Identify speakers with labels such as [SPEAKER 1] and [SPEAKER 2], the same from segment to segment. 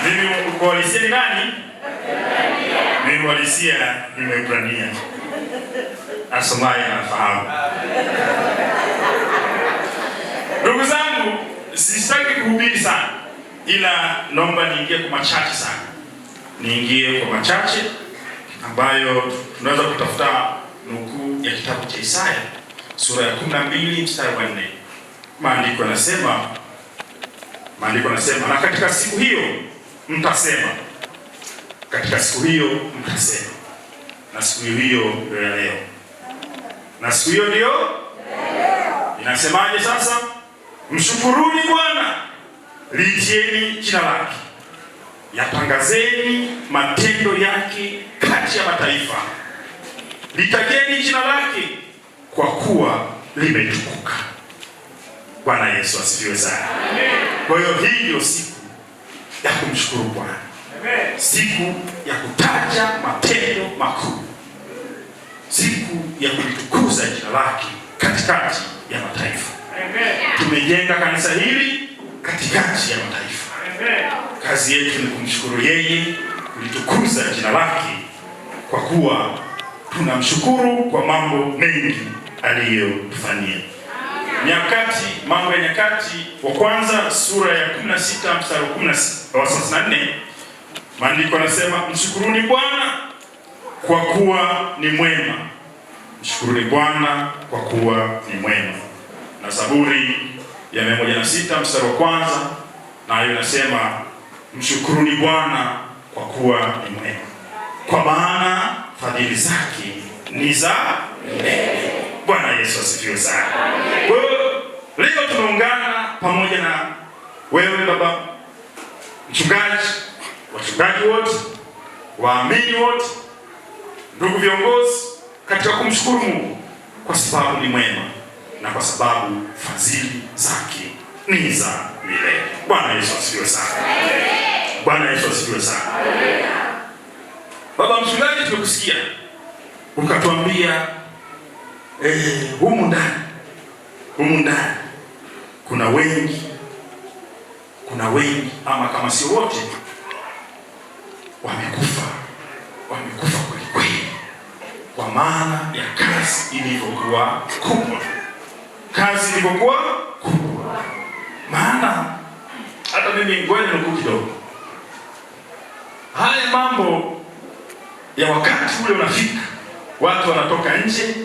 [SPEAKER 1] Mimi uhalisia ni nani? Mimi uhalisia ni Mwebrania. Asomaye anafahamu. Ndugu zangu, sitaki kuhubiri sana, ila naomba niingie kwa machache sana. Niingie kwa machache ambayo tunaweza kutafuta nukuu ya kitabu cha Isaya sura ya 12 mstari wa 4. Maandiko yanasema, na katika siku hiyo mtasema. Katika siku hiyo mtasema. Na siku hiyo ndio ya leo. Na siku hiyo ndio leo. Inasemaje sasa? Mshukuruni Bwana, liitieni jina lake, yatangazeni matendo yake kati ya mataifa, litakeni jina lake kwa kuwa limetukuka. Bwana Yesu asifiwe sana. Kwa hiyo hii ndio siku ya kumshukuru Bwana, siku ya kutaja matendo makuu, siku ya kulitukuza jina lake katikati ya mataifa. Tumejenga kanisa hili katikati ya mataifa. Kazi yetu ni kumshukuru yeye, kulitukuza jina lake, kwa kuwa tunamshukuru kwa mambo mengi aliyotufanyia. Mambo ya Nyakati wa kwanza sura ya 16 mstari wa 34, maandiko yanasema, mshukuruni Bwana kwa kuwa ni mwema. Mshukuruni Bwana kwa kuwa ni mwema. Na Zaburi ya 106 mstari wa kwanza nayo inasema, mshukuruni Bwana kwa kuwa ni mwema, kwa maana fadhili zake ni za milele. Bwana Yesu asifiwe sana. Kwa hiyo leo tumeungana pamoja na wewe baba mchungaji, wachungaji wote, waamini wote, ndugu viongozi, katika kumshukuru Mungu kwa sababu ni mwema na kwa sababu fadhili zake ni za milele. Bwana Yesu asifiwe sana. Bwana Yesu asifiwe sana. Baba mchungaji, tumekusikia ukatuambia humu ndani kuna wengi ama kama sio wote wamekufa kweli kweli, kwa maana ya kazi ilivyokuwa kubwa. Maana hata mimi ngoja nukuu kidogo. Haya mambo ya wakati ule unafika, watu wanatoka nje,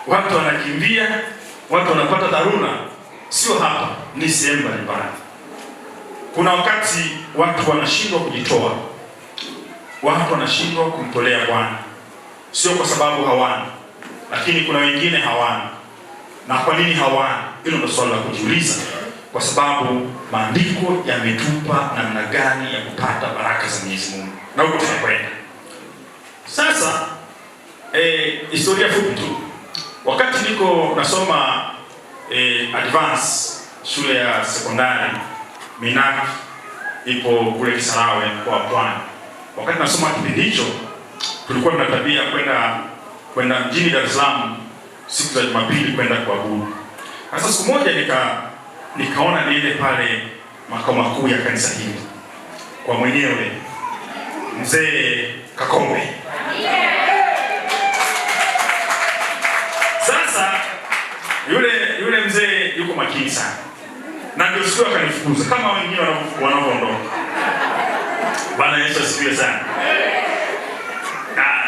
[SPEAKER 1] watu wanakimbia, watu wanapata dharura. Sio hapa, ni sehemu mbalimbali. Kuna wakati watu wanashindwa kujitoa, watu wanashindwa kumtolea Bwana, sio kwa sababu hawana, lakini kuna wengine hawana. Na kwa nini hawana? Hilo ndio swali la kujiuliza, kwa sababu maandiko yametupa namna gani ya kupata baraka za Mwenyezi Mungu, na huko tunakwenda sasa. Historia fupi tu. Wakati niko nasoma advance shule ya sekondari Minaki, ipo kule Kisarawe kwa Pwani. Wakati nasoma kipindi hicho, tulikuwa na tabia kwenda mjini Dar es Salaam siku za Jumapili kwenda kuabudu. Sasa siku moja nikaona niende pale makao makuu ya kanisa hili kwa mwenyewe mzee Kakombe. Sasa yule mzee yuko makini sana, na ndio siku akanifukuza kama wengine wanaoondoka. Bwana Yesu asifiwe sana.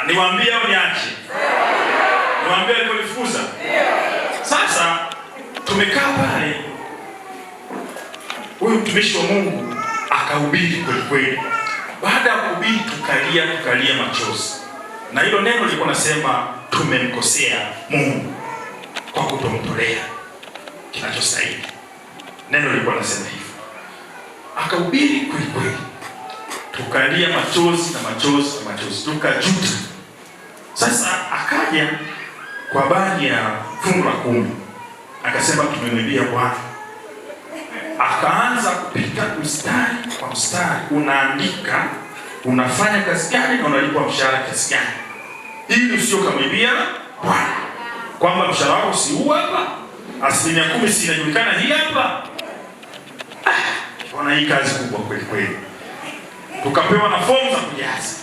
[SPEAKER 1] Niwaambie au niache? Niwaambie aliponifukuza. Sasa tumekaa pale, huyu mtumishi wa Mungu akahubiri kweli kweli. Baada ya kuhubiri tukalia machozi. Na hilo neno lilikuwa nasema tumemkosea Mungu kwa kutomtolea kinachostahili. Neno lilikuwa nasema hivyo. Akahubiri kweli kweli. Tukalia machozi, tukajuta. Sasa akaja kwa habari ya fungu la 10. Akasema tumemwibia Bwana. Akaanza kupita mstari kwa mstari, unaandika unafanya kazi gani na unalipwa mshahara kiasi gani, ili usio kamwibia Bwana, kwamba mshahara wako si huu hapa, 10% si inajulikana hii hapa. Bwana, hii kazi kubwa kweli kweli. tukapewa na fomu za kujaza.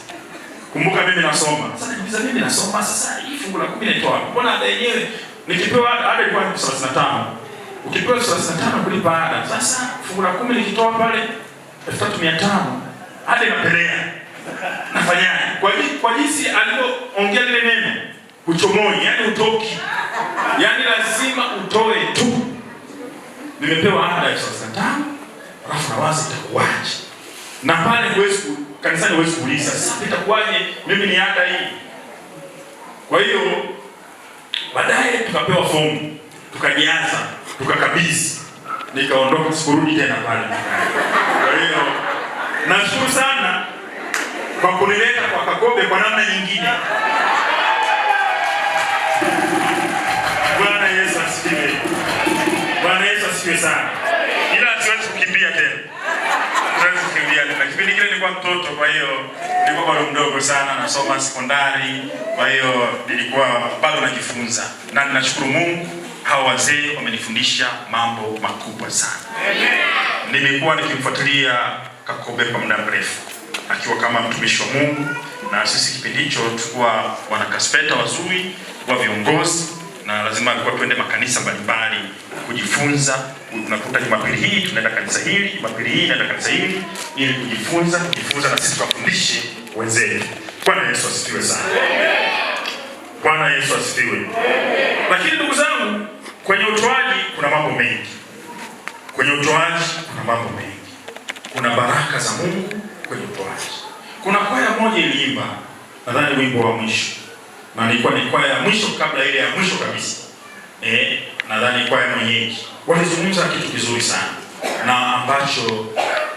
[SPEAKER 1] Kumbuka mimi nasoma. Sasa niuliza mimi nasoma sasa hii fungu la 10 naitoa. Mbona ada yenyewe nikipewa ada ilikuwa 35. Ukipewa 35 kulipa ada. Sasa fungu la 10 nikitoa pale 3500 ada inapelea. Nafanyaje? Kwa jinsi alivyoongea lile neno, uchomoi, yani utoki. Yani lazima utoe tu. Nimepewa ada ya 35, alafu nawaza itakuwaje? Na pale kanisani huwezi kuuliza, sasa itakuwaje mimi ni ada hii? Kwa hiyo baadaye tukapewa fomu, tukajaza, tukakabidhi. Nikaondoka, sikurudi tena pale. Kwa hiyo nashukuru sana kwa kunileta kwa Kakobe kwa namna nyingine. Bwana Yesu asifiwe. Bwana Yesu asifiwe sana. Ila siwezi kukimbia tena. Siwezi kukimbia tena. Kipindi kile nilikuwa mtoto, kwa hiyo nilikuwa bado mdogo sana, nasoma sekondari. Kwa hiyo nilikuwa bado najifunza. Na ninashukuru Mungu, hao wazee wamenifundisha mambo makubwa sana. Nimekuwa nikimfuatilia Kakobe kwa muda mrefu, akiwa kama mtumishi wa Mungu, na sisi kipindi hicho tulikuwa wana kaspeta wazuri wa viongozi, na lazima alikuwa tuende makanisa mbalimbali kujifunza. Unakuta Jumapili hii tunaenda kanisa hili, Jumapili hii tunaenda kanisa hili, ili kujifunza na sisi tukafundishe wenzetu. Bwana Yesu asifiwe sana. Bwana Yesu asifiwe. Lakini ndugu zangu, kwenye utoaji kuna mambo mengi. Kuna baraka za Mungu kwenye utoaji. Kuna kwaya moja iliimba, nadhani wimbo wa mwisho. Na ilikuwa ni kwaya ya mwisho kabla ile ya mwisho kabisa. Nadhani kwaya mwenyeji. Walizungumza kitu kizuri sana, na ambacho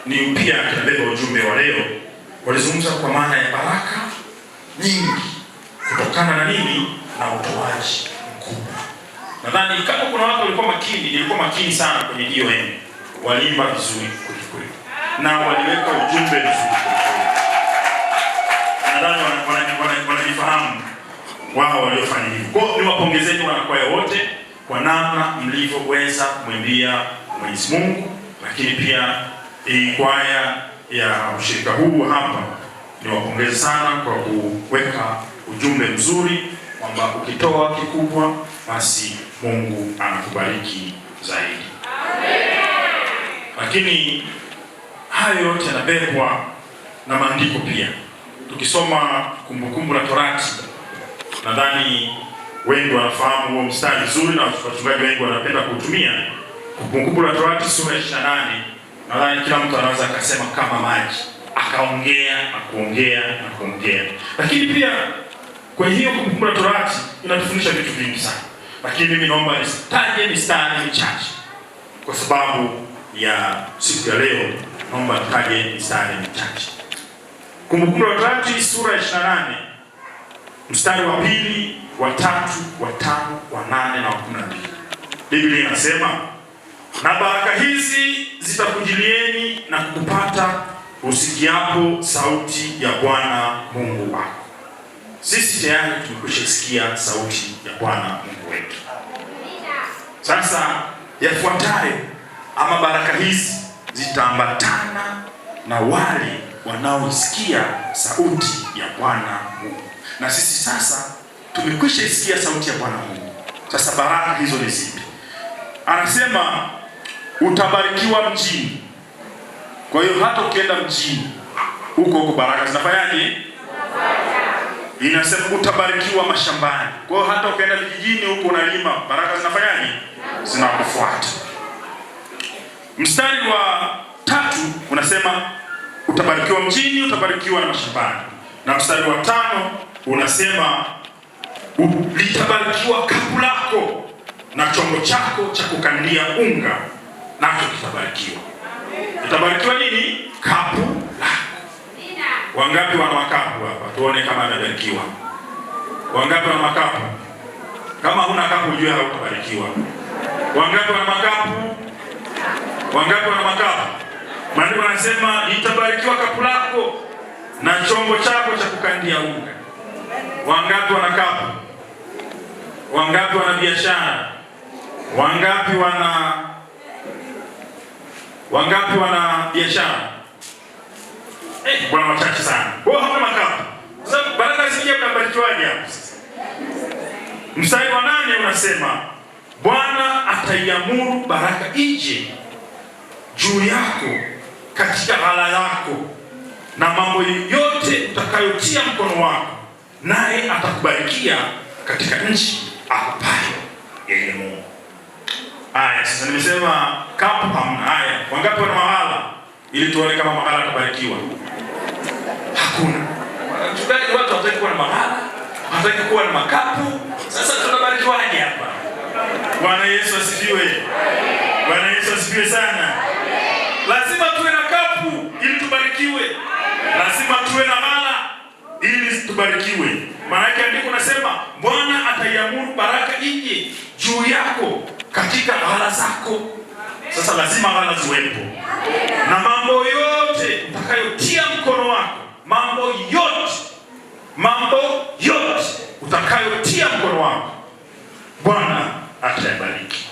[SPEAKER 1] ni pia kinabeba ujumbe wa leo. Walizungumza kwa maana ya baraka nyingi kutokana na nini? Na utoaji mkubwa. Nadhani kama kuna watu walikuwa makini, nilikuwa makini sana kwenye hiyo waliimba vizuri kweli. Na waliweka ujumbe vizuri. Nadhani wanajifahamu wao waliofanya hivyo. Kwa hiyo niwapongezeni wanakwaya wote kwa namna mlivyoweza kumwimbia Mwenyezi Mungu, lakini pia kwaya ya ushirika huu hapa niwapongeze sana kwa kuweka ujumbe mzuri kwamba ukitoa kikubwa basi Mungu anakubariki zaidi. Amen. Lakini hayo yote yanabebwa na maandiko pia. Tukisoma Kumbukumbu la Torati, nadhani wengi wanafahamu huo mstari vizuri, na wachungaji wengi wanapenda kutumia. Kumbukumbu la Torati sura 28, nadhani kila mtu anaweza akasema kama maji, akaongea na kuongea. Lakini pia kwa hiyo Kumbukumbu la Torati inatufundisha vitu vingi sana. Lakini mimi naomba nisitaje mistari michache kwa sababu ya siku ya leo. Naomba nitaje mistari michache. Kumbukumbu la Torati sura 28, mstari wa 2, wa 3, wa 5, wa 8 na wa 12. Biblia inasema, na baraka hizi zitakujilieni na kukupata usikiapo sauti ya Bwana Mungu wako. Sisi tayari tumekushasikia sauti ya Bwana Mungu wetu. Sasa yafuatayo ama baraka hizi zitaambatana na wale wanaosikia sauti ya Bwana Mungu. Na sisi sasa tumekwisha isikia sauti ya Bwana Mungu. Sasa baraka hizo ni zipi? Anasema utabarikiwa mjini. Kwa hiyo hata ukienda mjini huko baraka zinafanyaje? Inasema utabarikiwa mashambani. Kwa hiyo hata ukienda vijijini huko unalima, baraka zinafanyaje? Zinakufuata. Mstari wa 3 unasema utabarikiwa mjini, utabarikiwa na mashambani. Na mstari wa 5 unasema litabarikiwa kapu lako na chombo chako cha kukandia unga, nacho kitabarikiwa. Itabarikiwa nini? Kapu lako. Wangapi wana makapu hapa? Tuone kama amebarikiwa. Wangapi wana makapu? Kama huna kapu ujue hautabarikiwa. Wangapi wana makapu? Wangapi wana makapu? Maandiko yanasema litabarikiwa kapu lako na chombo chako cha kukandia unga. Wangapi wana kapu? Wangapi wana biashara? Wangapi wana biashara? Bwana wachache sana. Wao hamna makapu. Sasa baraka zije mnabarikiwaje hapo sasa? Mstari wa 8 unasema Bwana ataiamuru baraka ije juu yako katika ghala yako na mambo yote utakayotia mkono wako, naye atakubarikia katika nchi akupayo yeye Mungu. Haya, sasa nimesema kapu hamna. Haya, wangapi wana mahala ili tuone kama mahala atabarikiwa? Hakuna. Mchungaji, watu hawataki kuwa na mahala, hawataki kuwa na makapu. Sasa tunabarikiwaje hapa? Bwana Yesu asifiwe. Bwana Yesu asifiwe sana. Lazima tuwe na kapu ili tubarikiwe. Lazima tuwe na mahala ili tubarikiwe. Maana yake andiko nasema Bwana ataiamuru baraka ije juu yako katika ghala zako. Sasa lazima ghala ziwepo. Na mambo yote utakayotia mkono wako, mambo yote utakayotia mkono wako, Bwana atayabariki.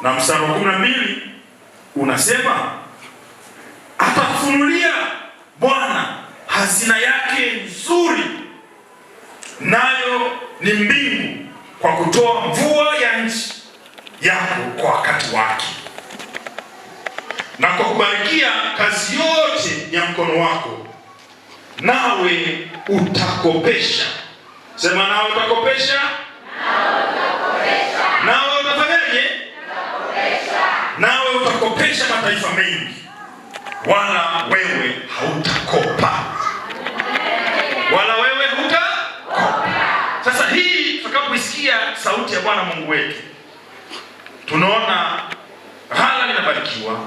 [SPEAKER 1] Na mstari wa 12 unasema atakufunulia Bwana hazina yake nzuri, nayo ni mbingu, kwa kutoa mvua ya nchi yako kwa wakati wake, na kwa kubarikia kazi yote ya mkono wako, nawe utakopesha. Sema nawe utakopesha. Nawe utafanyaje? Nawe utakopesha mataifa mengi, wala wewe hautakopa. Wala wewe hutakopa. Sasa hii tutakapoisikia sauti ya Bwana Mungu wetu, tunaona ghala linabarikiwa,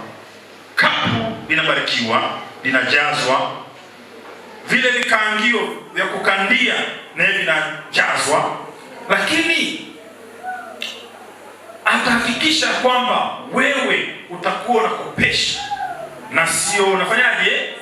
[SPEAKER 1] kapu linabarikiwa, linajazwa, vile vikaangio vya kukandia na vinajazwa, lakini atahakikisha kwamba wewe utakuwa unakopesha na sio unafanyaje?